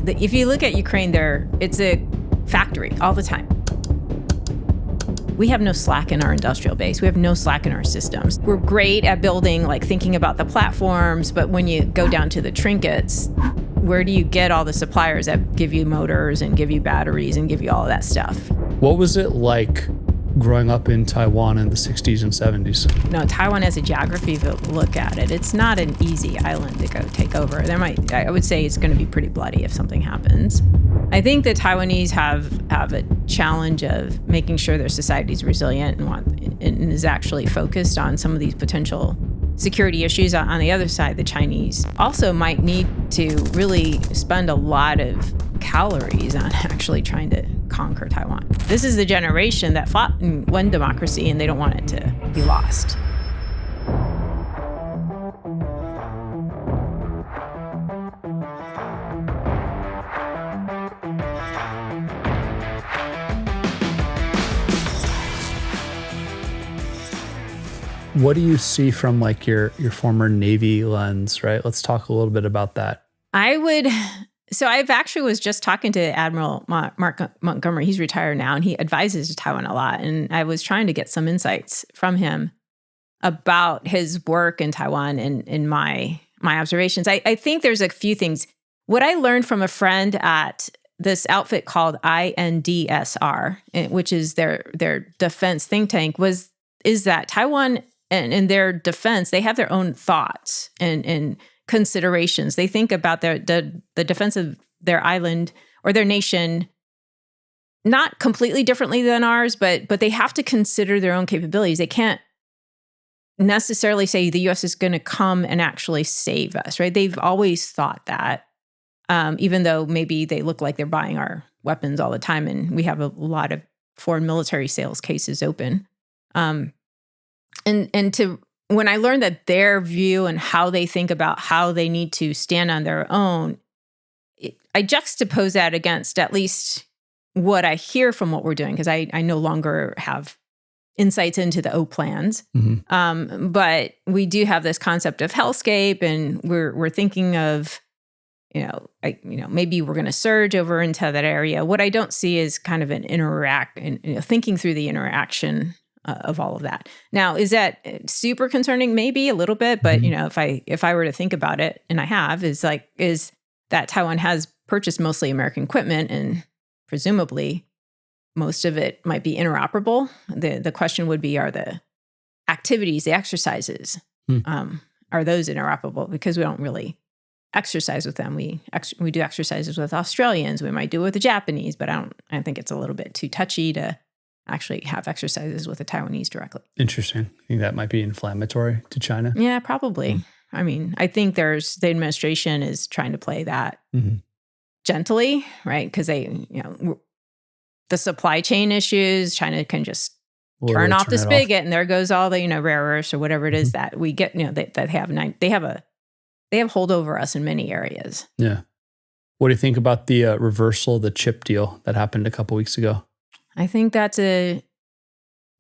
If you look at Ukraine, it's a factory all the time. We have no slack in our industrial base. We have no slack in our systems. We're great at building, like thinking about the platforms, but when you go down to the trinkets, where do you get all the suppliers that give you motors and give you batteries and give you all of that stuff? What was it like growing up in Taiwan in the 60s and 70s? No, Taiwan has a geography, if you look at it. It's not an easy island to go take over. I would say it's going to be pretty bloody if something happens. I think the Taiwanese have a challenge of making sure their society is resilient and is actually focused on some of these potential security issues. On the other side, the Chinese also might need to really spend a lot of calories on actually trying to conquer Taiwan. This is the generation that fought and won democracy, and they don't want it to be lost. What do you see from like your former Navy lens, right? Let's talk a little bit about that. I've actually was just talking to Admiral Mark Montgomery. He's retired now, and he advises Taiwan a lot. And I was trying to get some insights from him about his work in Taiwan and my observations. I think there's a few things. What I learned from a friend at this outfit called INDSR, which is their defense think tank, is that Taiwan and their defense, they have their own thoughts and considerations. They think about the defense of their island or their nation not completely differently than ours, but they have to consider their own capabilities. They can't necessarily say the U.S. is going to come and actually save us, right? They've always thought that, even though maybe they look like they're buying our weapons all the time, and we have a lot of foreign military sales cases open. When I learned that their view and how they think about how they need to stand on their own, I juxtapose that against at least what I hear from what we're doing, because I no longer have insights into the O plans. Mm-hmm. But we do have this concept of hellscape, and we're thinking of, maybe we're going to surge over into that area. What I don't see is kind of thinking through the interaction of all of that. Now, is that super concerning? Maybe a little bit, but if I were to think about it, and I have, is that Taiwan has purchased mostly American equipment, and presumably most of it might be interoperable. The question would be, are the activities, the exercises, are those interoperable? Because we don't really exercise with them. We do exercises with Australians. We might do it with the Japanese, but I think it's a little bit too touchy to actually have exercises with the Taiwanese directly. Interesting. I think that might be inflammatory to China. Yeah, probably. I mean, I think the administration is trying to play that gently, right? Because the supply chain issues, China can just turn off the spigot, and there goes all the rare earths or whatever it is that we get. They have hold over us in many areas. Yeah. What do you think about the reversal of the chip deal that happened a couple weeks ago? I think that's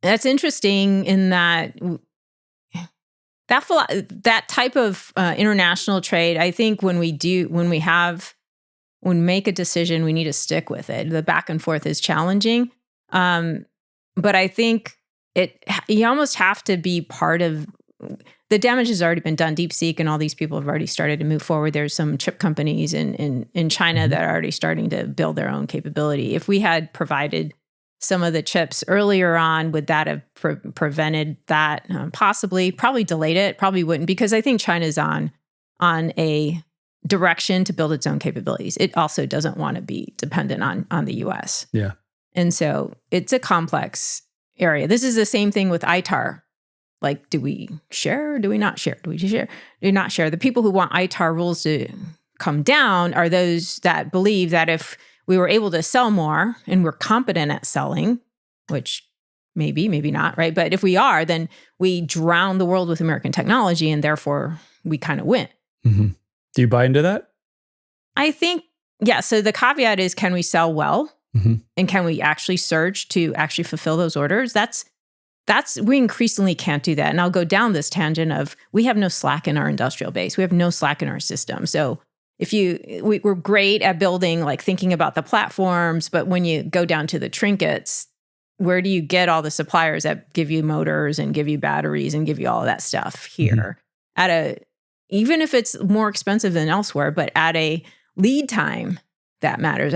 interesting in that type of international trade. I think when we make a decision, we need to stick with it. The back and forth is challenging, but I think you almost have to be part of. The damage has already been done. DeepSeek and all these people have already started to move forward. There's some chip companies in China that are already starting to build their own capability. If we had provided some of the chips earlier on, would that have prevented that? Possibly, probably delayed it, probably wouldn't, because I think China's on a direction to build its own capabilities. It also doesn't want to be dependent on the US. Yeah. And so it's a complex area. This is the same thing with ITAR. Like, do we share or do we not share? Do we share? Do we not share? The people who want ITAR rules to come down are those that believe that if we were able to sell more and we're competent at selling, which maybe not, right? But if we are, then we drown the world with American technology, and therefore we kind of win. Mm-hmm. Do you buy into that? I think, yeah. So the caveat is, can we sell well? Mm-hmm. And can we actually surge to actually fulfill those orders? We increasingly can't do that. And I'll go down this tangent of, we have no slack in our industrial base. We have no slack in our system. So we're great at building, like thinking about the platforms, but when you go down to the trinkets, where do you get all the suppliers that give you motors and give you batteries and give you all of that stuff here even if it's more expensive than elsewhere, but at a lead time that matters.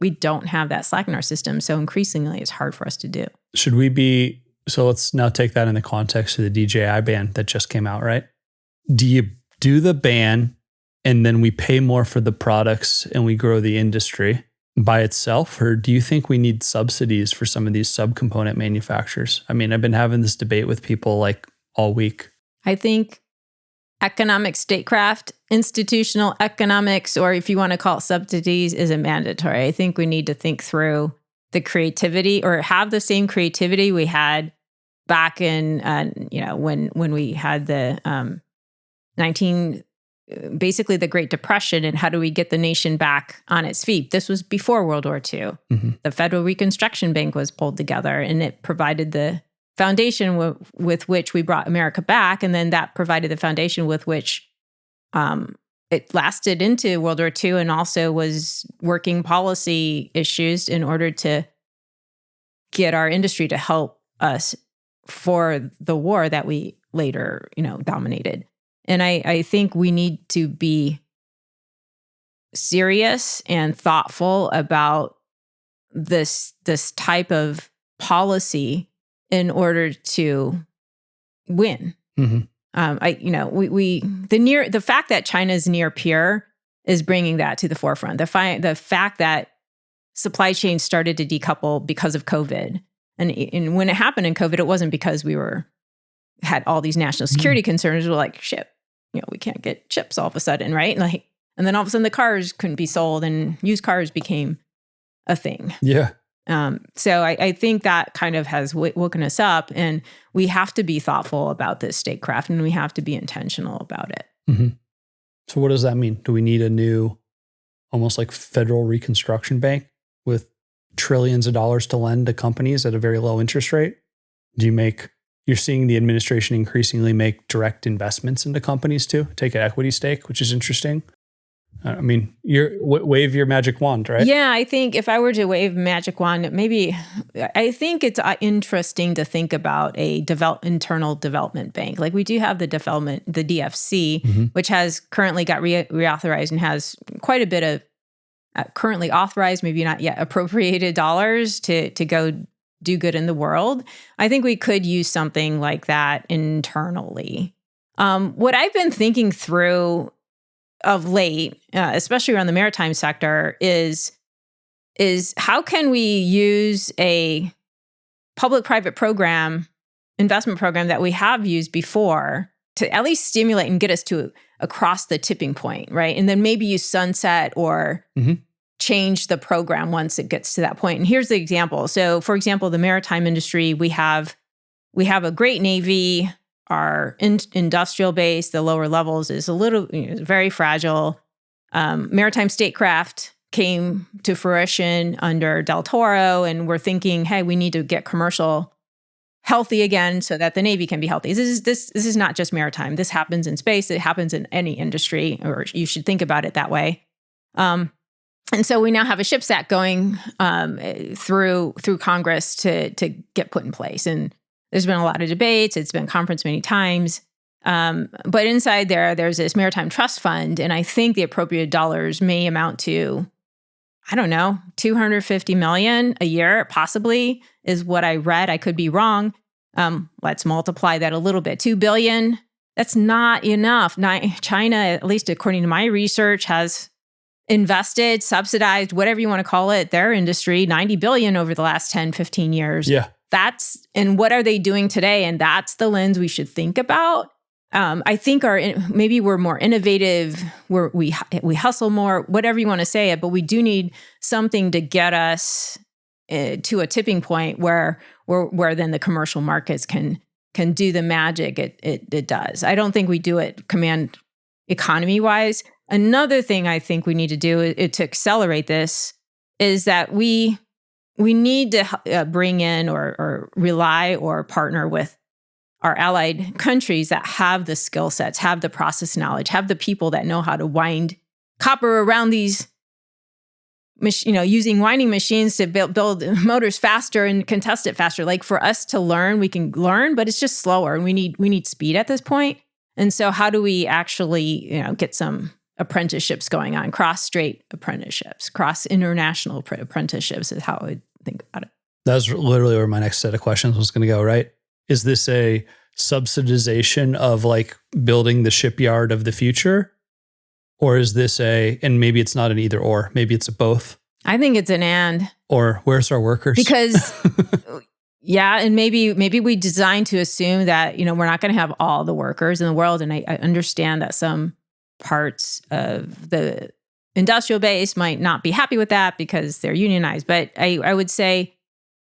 We don't have that slack in our system. So increasingly it's hard for us to do. So let's now take that in the context of the DJI ban that just came out, right? Do you do the ban and then we pay more for the products and we grow the industry by itself? Or do you think we need subsidies for some of these subcomponent manufacturers? I mean, I've been having this debate with people like all week. I think economic statecraft, institutional economics, or if you want to call it subsidies, isn't mandatory. I think we need to think through the creativity or have the same creativity we had back in, when we had the basically the Great Depression, and how do we get the nation back on its feet? This was before World War II. Mm-hmm. The Federal Reconstruction Bank was pulled together, and it provided the foundation with which we brought America back. And then that provided the foundation with which it lasted into World War II, and also was working policy issues in order to get our industry to help us for the war that we later, dominated. And I think we need to be serious and thoughtful about this type of policy in order to win. Mm-hmm. The fact that China's near peer is bringing that to the forefront. The fact that supply chains started to decouple because of COVID, and when it happened in COVID, it wasn't because we had all these national security concerns. We're like, shit, we can't get chips all of a sudden, right? And then all of a sudden the cars couldn't be sold, and used cars became a thing. Yeah. So I think that kind of has woken us up, and we have to be thoughtful about this statecraft, and we have to be intentional about it. Mm-hmm. So what does that mean? Do we need a new, almost like federal reconstruction bank with trillions of dollars to lend to companies at a very low interest rate? You're seeing the administration increasingly make direct investments into companies too, take an equity stake, which is interesting. I mean, wave your magic wand, right? Yeah, I think if I were to wave magic wand, I think it's interesting to think about a internal development bank. Like we do have the DFC, mm-hmm. which has currently got reauthorized and has quite a bit of currently authorized, maybe not yet appropriated dollars to go do good in the world. I think we could use something like that internally. What I've been thinking through of late, especially around the maritime sector, is how can we use a public-private investment program that we have used before to at least stimulate and get us to across the tipping point, right? And then maybe you sunset or mm-hmm. change the program once it gets to that point. And here's the example. So, for example, the maritime industry, we have a great Navy. Our industrial base, the lower levels, is very fragile. Maritime statecraft came to fruition under Del Toro, and we're thinking, hey, we need to get commercial healthy again so that the Navy can be healthy. This is not just maritime. This happens in space. It happens in any industry, or you should think about it that way. And so we now have a SHIPS Act going through Congress to get put in place. And there's been a lot of debates. It's been conferenced many times. But inside there's this Maritime Trust Fund. And I think the appropriate dollars may amount to, I don't know, $250 million a year, possibly, is what I read. I could be wrong. Let's multiply that a little bit. $2 billion, that's not enough. China, at least according to my research, has invested, subsidized, whatever you want to call it, their industry, $90 billion over the last 10, 15 years. Yeah. And what are they doing today? And that's the lens we should think about. I think maybe we're more innovative, we hustle more, whatever you want to say it, but we do need something to get us to a tipping point where then the commercial markets can do the magic it does. I don't think we do it command economy wise. Another thing I think we need to do to accelerate this is that we need to bring in or rely or partner with our allied countries that have the skill sets, have the process knowledge, have the people that know how to wind copper around these, using winding machines to build motors faster and can test it faster. Like for us to learn, we can learn, but it's just slower, and we need speed at this point. And so how do we actually, get some apprenticeships going on, cross-strait apprenticeships, cross-international apprenticeships is how I would think about it. That's literally where my next set of questions was going to go, right? Is this a subsidization of like building the shipyard of the future? Or is this and maybe it's not an either or, maybe it's a both? I think it's an and. Or where's our workers? Because yeah, and maybe we designed to assume that, we're not going to have all the workers in the world. And I understand that some parts of the industrial base might not be happy with that because they're unionized. But I would say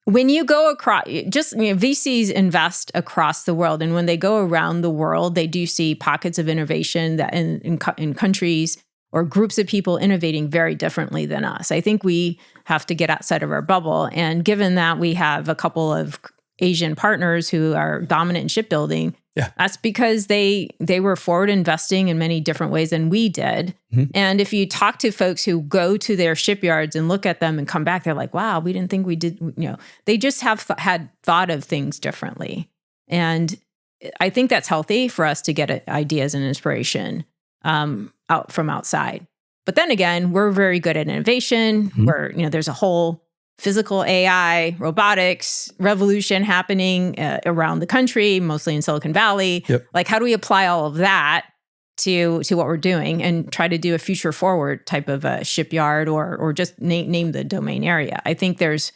when you go across, VCs invest across the world. And when they go around the world, they do see pockets of innovation that in countries or groups of people innovating very differently than us. I think we have to get outside of our bubble. And given that we have a couple of Asian partners who are dominant in shipbuilding, that's because they were forward investing in many different ways than we did. Mm-hmm. And if you talk to folks who go to their shipyards and look at them and come back, they're like, wow, we didn't think we did, they just have had thought of things differently. And I think that's healthy for us to get ideas and inspiration out from outside. But then again, we're very good at innovation. Mm-hmm. Where there's a whole physical AI, robotics revolution happening around the country, mostly in Silicon Valley. Yep. Like, how do we apply all of that to what we're doing and try to do a future forward type of a shipyard or just name the domain area? I think there's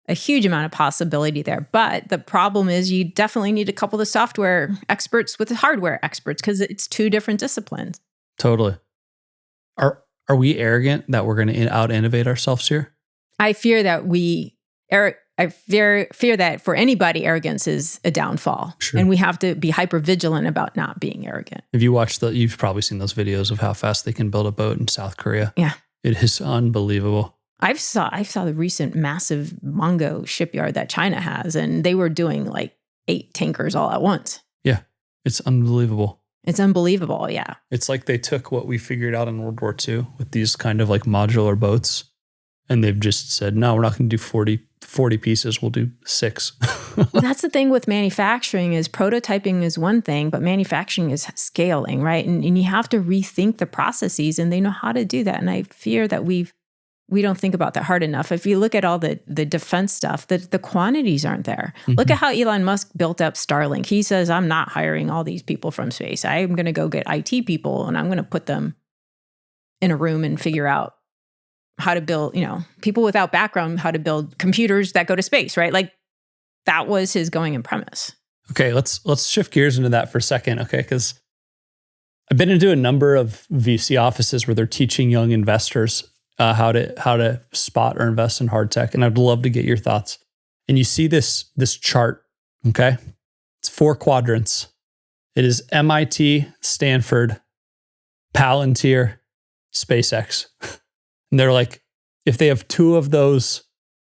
a huge amount of possibility there. But the problem is you definitely need to couple the software experts with the hardware experts because it's two different disciplines. Totally. Are we arrogant that we're going to out-innovate ourselves here? I fear that I fear that for anybody, arrogance is a downfall. Sure. And we have to be hyper vigilant about not being arrogant. If you watch you've probably seen those videos of how fast they can build a boat in South Korea. Yeah. It is unbelievable. I saw the recent massive Mongo shipyard that China has, and they were doing like 8 tankers all at once. Yeah. It's unbelievable. It's unbelievable, yeah. It's like they took what we figured out in World War II with these kind of like modular boats, and they've just said, no, we're not going to do 40 pieces. We'll do 6. Well, that's the thing with manufacturing is prototyping is one thing, but manufacturing is scaling, right? And you have to rethink the processes, and they know how to do that. And I fear that we don't think about that hard enough. If you look at all the defense stuff, the quantities aren't there. Mm-hmm. Look at how Elon Musk built up Starlink. He says, I'm not hiring all these people from space. I'm going to go get IT people, and I'm going to put them in a room and figure out how to build, people without background, how to build computers that go to space, right? Like that was his going in premise. Okay, let's shift gears into that for a second, okay? Because I've been into a number of VC offices where they're teaching young investors how to spot or invest in hard tech, and I'd love to get your thoughts. And you see this chart, okay? It's 4 quadrants. It is MIT, Stanford, Palantir, SpaceX. And they're like, if they have 2 of those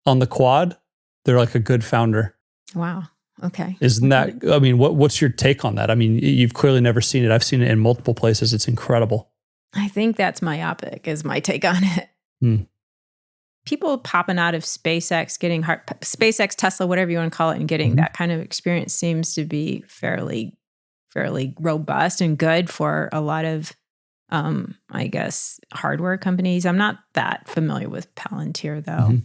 on the quad, they're like a good founder. Wow. Okay. Isn't that, I mean, what's your take on that? I mean, you've clearly never seen it. I've seen it in multiple places. It's incredible. I think that's myopic is my take on it. People popping out of SpaceX, getting SpaceX, Tesla, whatever you want to call it, and getting that kind of experience seems to be fairly robust and good for a lot of I guess, hardware companies. I'm not that familiar with Palantir, though.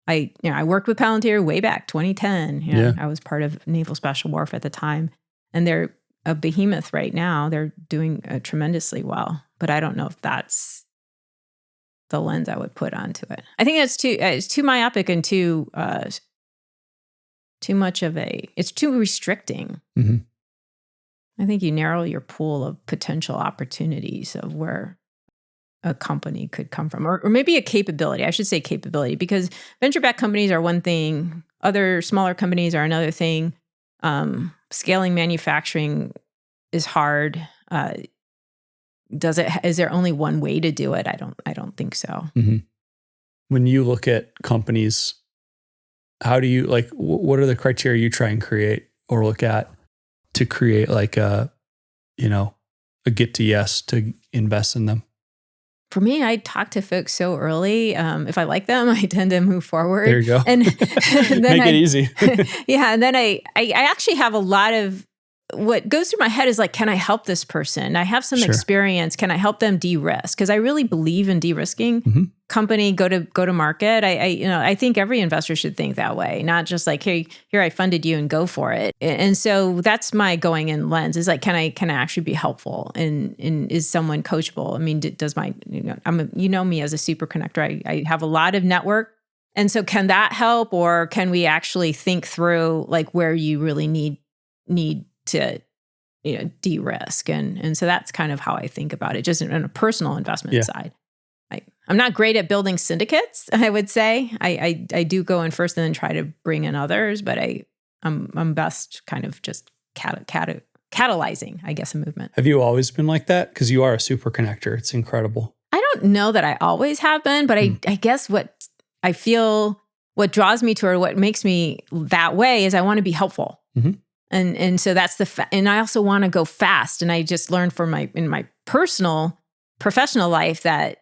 Mm-hmm. I worked with Palantir way back 2010. I was part of Naval Special Warfare at the time, and they're a behemoth right now. They're doing tremendously well, but I don't know if that's the lens I would put onto it. I think it's too myopic and too much of it's too restricting. Mm-hmm. I think you narrow your pool of potential opportunities of where a company could come from, or maybe a capability. I should say capability, because venture-backed companies are one thing. Other smaller companies are another thing. Scaling manufacturing is hard. Is there only one way to do it? I don't think so. Mm-hmm. When you look at companies, how do you what are the criteria you try and create or look at to create a get to yes to invest in them? for me, I talk to folks so early. If I like them, I tend to move forward. There you go. And then Make it easy. yeah. And then I actually have a lot of what goes through my head is like, can I help this person? I have some Sure. experience. Can I help them de-risk? Because I really believe in de-risking. Company go to market. I think every investor should think that way, not just like, hey, here I funded you and go for it. And so that's my going in lens is like, can I actually be helpful? And is someone coachable? I mean, does my me as a super connector. I have a lot of network. And so can that help, or can we actually think through like where you really need to de-risk? And so that's kind of how I think about it, just in a personal investment side. I'm not great at building syndicates, I would say. I do go in first and then try to bring in others, but I'm best kind of just catalyzing, I guess, a movement. Have you always been like that? Because you are a super connector. It's incredible. I don't know that I always have been, but I guess what I feel, what draws me to or what makes me that way is I want to be helpful. And so that's and I also want to go fast. And I just learned in my professional life that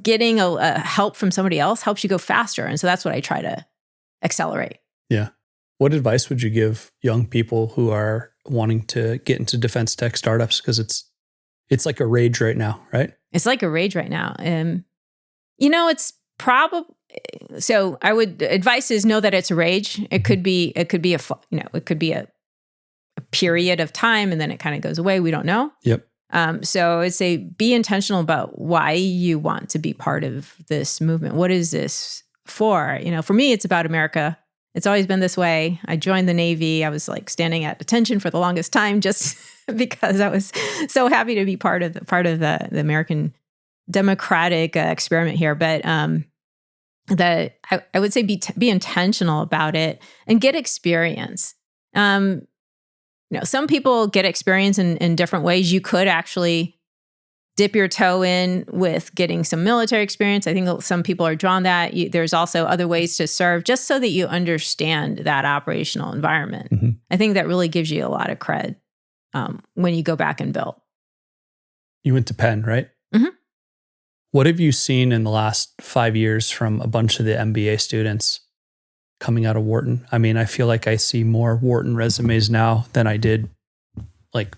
getting a help from somebody else helps you go faster. And so that's what I try to accelerate. Yeah. What advice would you give young people who are wanting to get into defense tech startups? Because it's like a rage right now, right? It's like a rage right now. It's probably, so advice is know that it's a rage. It could be a period of time and then it kind of goes away. We don't know. Yep. So I'd say be intentional about why you want to be part of this movement. What is this for? For me, it's about America. It's always been this way. I joined the Navy. I was like standing at attention for the longest time just because I was so happy to be part of the American democratic experiment here. But I would say be intentional about it and get experience. Some people get experience in different ways. You could actually dip your toe in with getting some military experience. I think some people are drawn that. There's also other ways to serve just so that you understand that operational environment. I think that really gives you a lot of cred when you go back and build. You went to Penn, right? What have you seen in the last 5 years from a bunch of the MBA students coming out of Wharton? I mean, I feel like I see more Wharton resumes now than I did like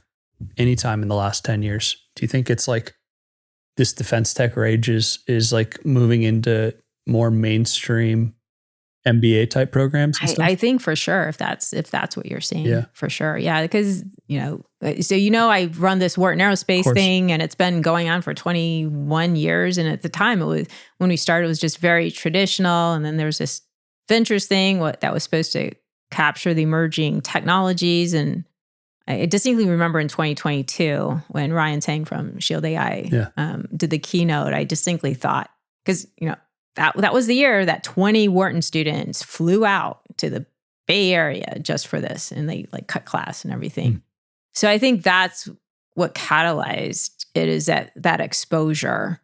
any time in the last 10 years. Do you think it's like this defense tech rage is like moving into more mainstream MBA type programs and stuff? I think for sure, if that's what you're seeing, for sure. Yeah, because, I've run this Wharton Aerospace thing and it's been going on for 21 years. And at the time when we started, it was just very traditional. And then there was this ventures thing that was supposed to capture the emerging technologies. And I distinctly remember in 2022 when Ryan Chang from Shield AI did the keynote, I distinctly thought, because, that was the year that 20 Wharton students flew out to the Bay Area just for this. And they like cut class and everything. So I think that's what catalyzed it, is that exposure.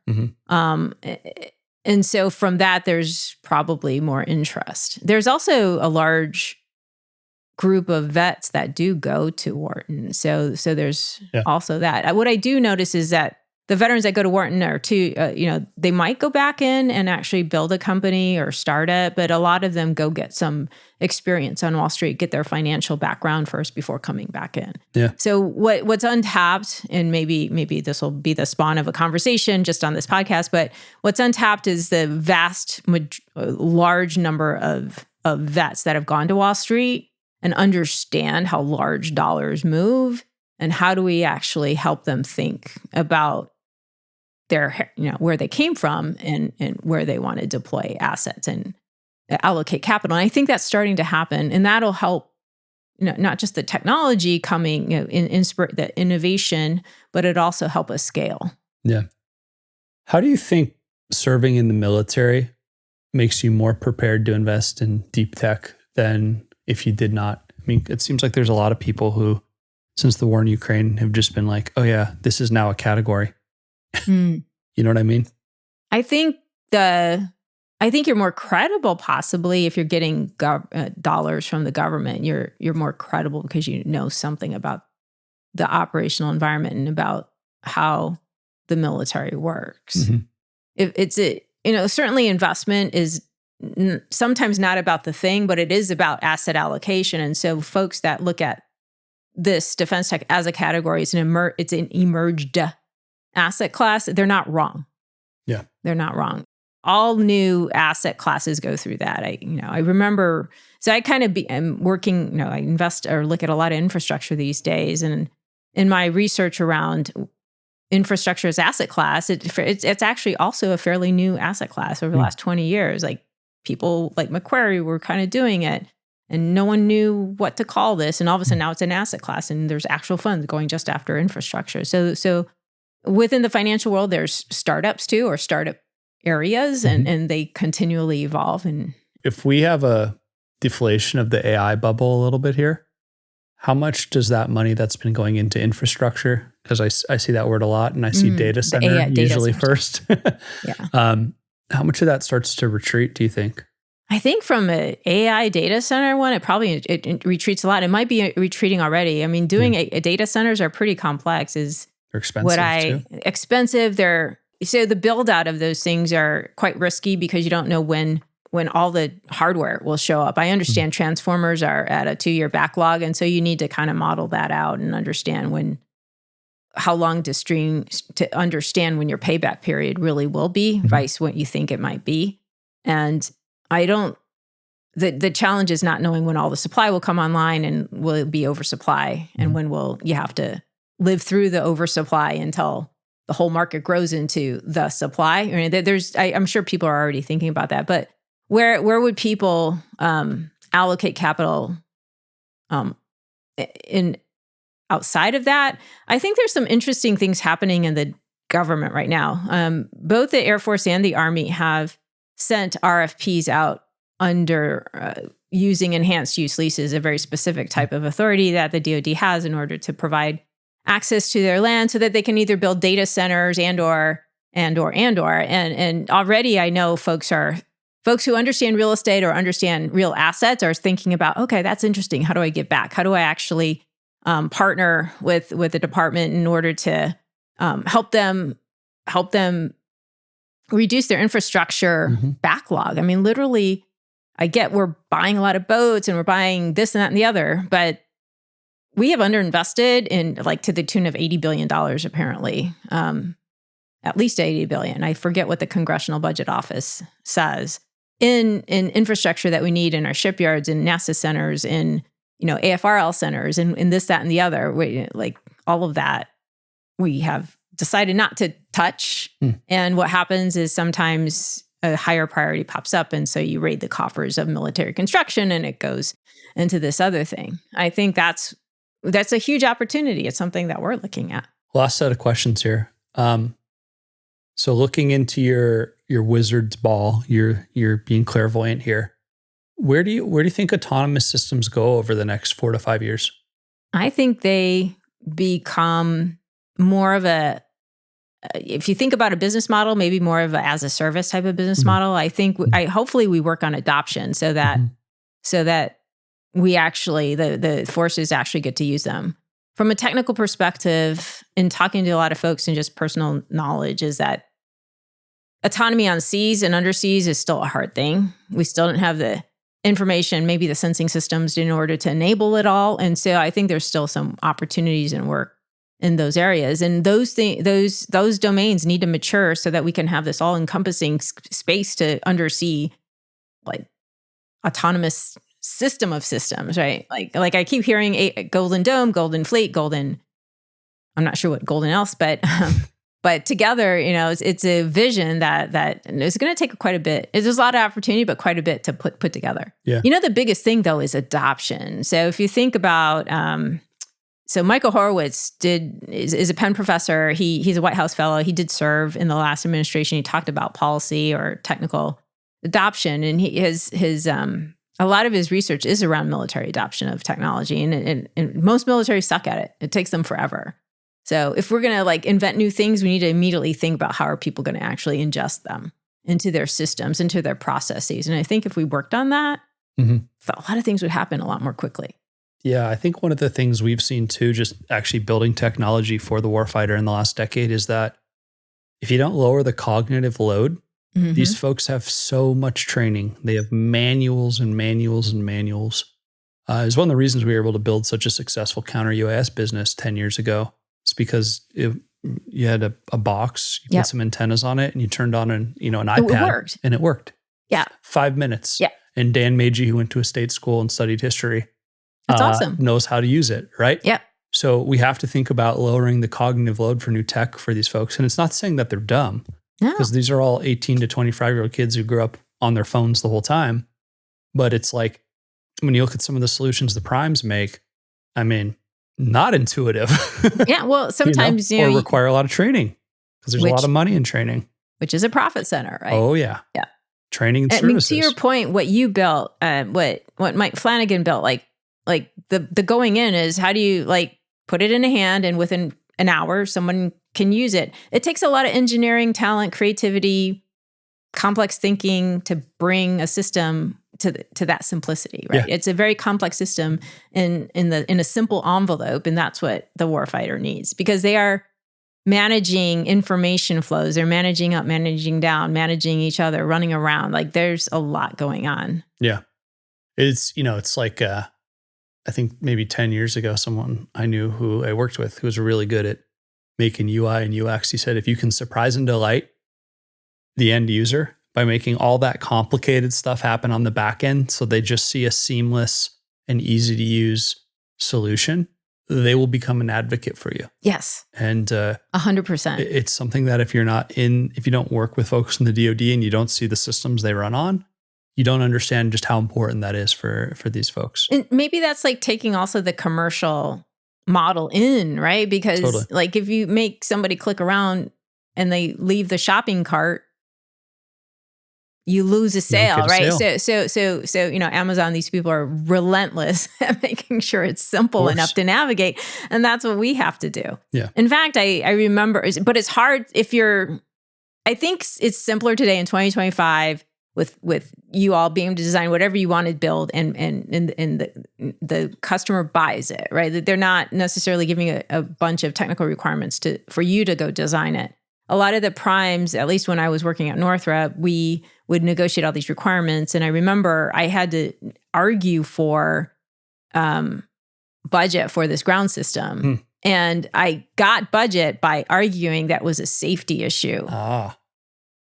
And so from that, there's probably more interest. There's also a large group of vets that do go to Wharton. So there's also that. What I do notice is that the veterans that go to Wharton are they might go back in and actually build a company or start it, but a lot of them go get some experience on Wall Street, get their financial background first before coming back in. Yeah. So what's untapped, and maybe this will be the spawn of a conversation just on this podcast, but what's untapped is the large number of vets that have gone to Wall Street and understand how large dollars move, and how do we actually help them think about their, where they came from and where they want to deploy assets and allocate capital. And I think that's starting to happen, and that'll help, not just the technology coming, the innovation, but it also help us scale. Yeah. How do you think serving in the military makes you more prepared to invest in deep tech than if you did not? I mean, it seems like there's a lot of people who, since the war in Ukraine, have just been like, oh yeah, this is now a category. You know what I mean? I think you're more credible possibly if you're getting dollars from the government. You're more credible because you know something about the operational environment and about how the military works. Mm-hmm. Certainly investment is sometimes not about the thing, but it is about asset allocation. And so folks that look at this defense tech as a category, it's an emerged asset class, they're not wrong. Yeah. They're not wrong. All new asset classes go through that. I remember, so I kind of am working, I invest or look at a lot of infrastructure these days. And in my research around infrastructure as asset class, it's actually also a fairly new asset class over the last 20 years. Like people like Macquarie were kind of doing it and no one knew what to call this. And all of a sudden now it's an asset class and there's actual funds going just after infrastructure. So within the financial world, there's startups too, or startup areas, and they continually evolve. And if we have a deflation of the AI bubble a little bit here, how much does that money that's been going into infrastructure, because I see that word a lot and I see data center usually first. Yeah. How much of that starts to retreat, do you think? I think from an AI data center one, it retreats a lot. It might be retreating already. I mean, doing a data centers are pretty complex. They're expensive too. Expensive. So the build out of those things are quite risky because you don't know when all the hardware will show up. I understand transformers are at a 2-year backlog. And so you need to kind of model that out and understand how long to understand when your payback period really will be, vice what you think it might be. And the challenge is not knowing when all the supply will come online and will it be oversupply and when will you have to live through the oversupply until the whole market grows into the supply. I mean, I'm sure people are already thinking about that, but where would people allocate capital in outside of that? I think there's some interesting things happening in the government right now. Both the Air Force and the Army have sent RFPs out under using enhanced use leases, a very specific type of authority that the DoD has in order to provide access to their land so that they can either build data centers and already I know folks who understand real estate or understand real assets are thinking about, okay, that's interesting. How do I give back? How do I actually partner with the department in order to help them reduce their infrastructure backlog? I mean, literally, I get we're buying a lot of boats and we're buying this and that and the other, but we have underinvested in to the tune of $80 billion, apparently. At least $80 billion. I forget what the Congressional Budget Office says in infrastructure that we need in our shipyards, in NASA centers, in AFRL centers, in this, that, and the other. All of that, we have decided not to touch. And what happens is sometimes a higher priority pops up, and so you raid the coffers of military construction, and it goes into this other thing. I think that's a huge opportunity. It's something that we're looking at. Last set of questions here. So looking into your wizard's ball, you're being clairvoyant here. Where do you think autonomous systems go over the next 4 to 5 years? I think they become more of if you think about a business model, maybe more of a as a service type of business model. I think hopefully we work on adoption so that we actually, the forces actually get to use them. From a technical perspective, in talking to a lot of folks and just personal knowledge, is that autonomy on seas and underseas is still a hard thing. We still don't have the information, maybe the sensing systems in order to enable it all. And so I think there's still some opportunities and work in those areas. And those domains need to mature so that we can have this all-encompassing space to undersea, autonomous system of systems, right? Like I keep hearing Golden Dome, Golden Fleet, Golden. I'm not sure what Golden else, but together, it's a vision that is going to take quite a bit. There's a lot of opportunity, but quite a bit to put together. Yeah. The biggest thing though is adoption. So if you think about, so Michael Horowitz is a Penn professor. He's a White House fellow. He did serve in the last administration. He talked about policy or technical adoption, and his a lot of his research is around military adoption of technology, and most militaries suck at it. It takes them forever. So if we're going to invent new things, we need to immediately think about how are people going to actually ingest them into their systems, into their processes. And I think if we worked on that, a lot of things would happen a lot more quickly. Yeah, I think one of the things we've seen too, just actually building technology for the warfighter in the last decade, is that if you don't lower the cognitive load, Mhm. these folks have so much training. They have manuals and manuals and manuals. It's one of the reasons we were able to build such a successful counter UAS business 10 years ago. It's because you had a box, you put some antennas on it, and you turned on an iPad. It worked. And it worked. Yeah. 5 minutes. Yeah. And Dan Meiji, who went to a state school and studied history, That's awesome. knows how to use it, right? Yeah. So we have to think about lowering the cognitive load for new tech for these folks. And it's not saying that they're dumb, No. because these are all 18 to 25-year-old kids who grew up on their phones the whole time. But it's like, when you look at some of the solutions the primes make, I mean, not intuitive. Yeah. Well, sometimes, or require a lot of training, because there's a lot of money in training. Which is a profit center, right? Oh, yeah. Yeah. Training and I mean, services. to your point, what you built, what Mike Flanagan built, like the going in is, how do you put it in a hand and within an hour someone can use it. It takes a lot of engineering talent, creativity, complex thinking to bring a system to that simplicity, right? Yeah. It's a very complex system in a simple envelope, and that's what the warfighter needs, because they are managing information flows. They're managing up, managing down, managing each other, running around. Like, there's a lot going on. Yeah. It's like, I think maybe 10 years ago, someone I knew who I worked with who was really good at making UI and UX, he said, if you can surprise and delight the end user by making all that complicated stuff happen on the back end, so they just see a seamless and easy to use solution, they will become an advocate for you. Yes. And 100%. It's something that if you don't work with folks in the DoD and you don't see the systems they run on, you don't understand just how important that is for these folks. And maybe that's like taking also the commercial model in, right? Because Totally. if you make somebody click around and they leave the shopping cart, you lose a sale, right? So Amazon, these people are relentless at making sure it's simple enough to navigate, and that's what we have to do. Yeah. In fact, I remember, but it's hard I think it's simpler today in 2025 with you all being able to design whatever you want to build, and the customer buys it, right? That they're not necessarily giving a bunch of technical requirements for you to go design it. A lot of the primes, at least when I was working at Northrop, we would negotiate all these requirements. And I remember I had to argue for budget for this ground system. And I got budget by arguing that was a safety issue.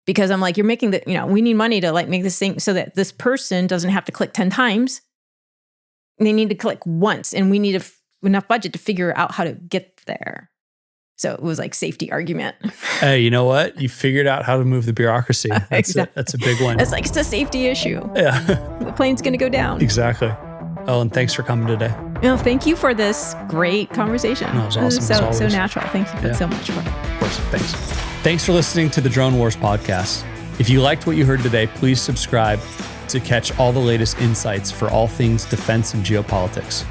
Because I'm like, you're making we need money to make this thing so that this person doesn't have to click 10 times. They need to click once, and we need enough budget to figure out how to get there. So it was like safety argument. Hey, you know what? You figured out how to move the bureaucracy. Exactly. That's a big one. It's it's a safety issue. Yeah. The plane's going to go down. Exactly. Oh, and thanks for coming today. Thank you for this great conversation. No, it was awesome. So natural. Thank you so much for it. Of course. Thanks. Thanks for listening to the Drone Wars podcast. If you liked what you heard today, please subscribe to catch all the latest insights for all things defense and geopolitics.